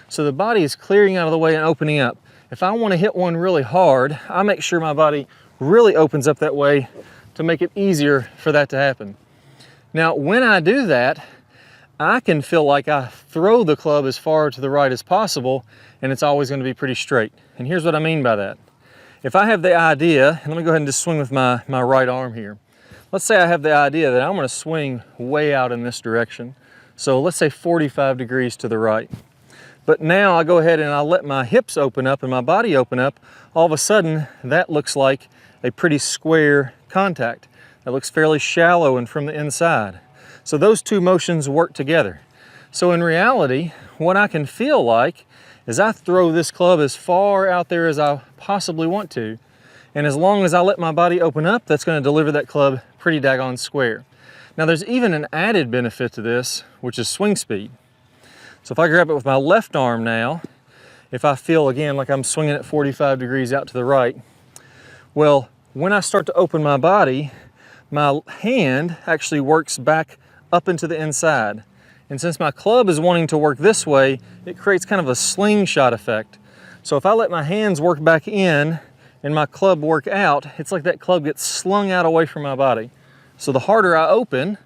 So the body is clearing out of the way and opening up. If I want to hit one really hard, I make sure my body really opens up that way to make it easier for that to happen. Now, when I do that, I can feel like I throw the club as far to the right as possible, and it's always going to be pretty straight. And here's what I mean by that. If I have the idea, and let me go ahead and just swing with my right arm here. Let's say I have the idea that I'm going to swing way out in this direction. So let's say 45 degrees to the right. But now I go ahead and I let my hips open up and my body open up. All of a sudden, that looks like a pretty square contact. That looks fairly shallow and from the inside. So those two motions work together. So in reality, what I can feel like is I throw this club as far out there as I possibly want to. And as long as I let my body open up, that's going to deliver that club pretty daggone square. Now there's even an added benefit to this, which is swing speed. So if I grab it with my left arm now, if I feel again like I'm swinging at 45 degrees out to the right, well, when I start to open my body, my hand actually works back up into the inside. And since my club is wanting to work this way, it creates kind of a slingshot effect. So if I let my hands work back in and my club work out, it's like that club gets slung out away from my body. So the harder I open,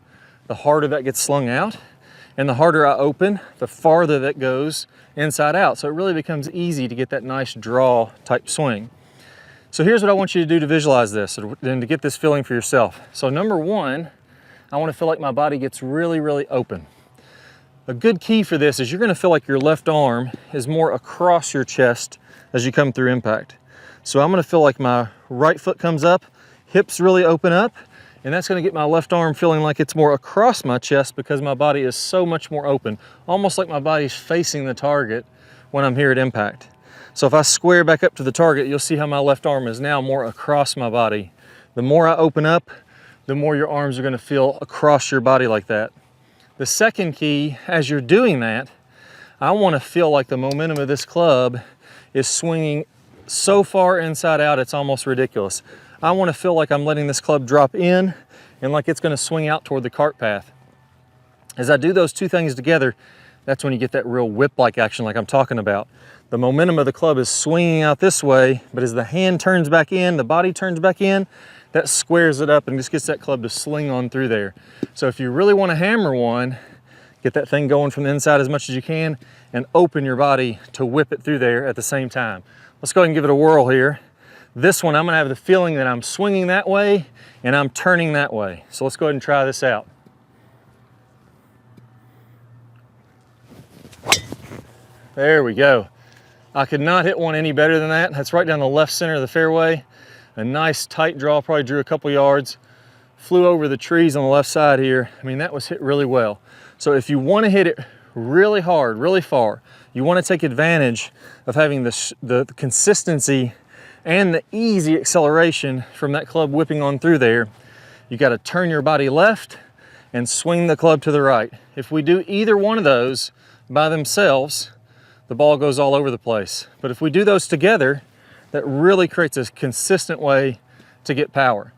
the harder that gets slung out. And the harder I open, the farther that goes inside out. So it really becomes easy to get that nice draw type swing. So here's what I want you to do to visualize this and to get this feeling for yourself. So number one, I want to feel like my body gets really, really open. A good key for this is you're going to feel like your left arm is more across your chest as you come through impact. So I'm going to feel like my right foot comes up, hips really open up, and that's going to get my left arm feeling like it's more across my chest because my body is so much more open, almost like my body's facing the target when I'm here at impact. So if I square back up to the target, you'll see how my left arm is now more across my body. The more I open up, the more your arms are going to feel across your body like that. The second key, as you're doing that, I want to feel like the momentum of this club is swinging so far inside out, it's almost ridiculous. I want to feel like I'm letting this club drop in and like it's going to swing out toward the cart path. As I do those two things together, that's when you get that real whip-like action like I'm talking about. The momentum of the club is swinging out this way, but as the hand turns back in, the body turns back in, that squares it up and just gets that club to sling on through there. So if you really want to hammer one, get that thing going from the inside as much as you can and open your body to whip it through there at the same time. Let's go ahead and give it a whirl here. This one, I'm going to have the feeling that I'm swinging that way and I'm turning that way. So let's go ahead and try this out. There we go. I could not hit one any better than that. That's right down the left center of the fairway. A nice tight draw, probably drew a couple yards. Flew over the trees on the left side here. I mean, that was hit really well. So if you want to hit it really hard, really far, you want to take advantage of having the consistency and the easy acceleration from that club whipping on through there. You got to turn your body left and swing the club to the right. If we do either one of those by themselves, the ball goes all over the place. But if we do those together, that really creates a consistent way to get power.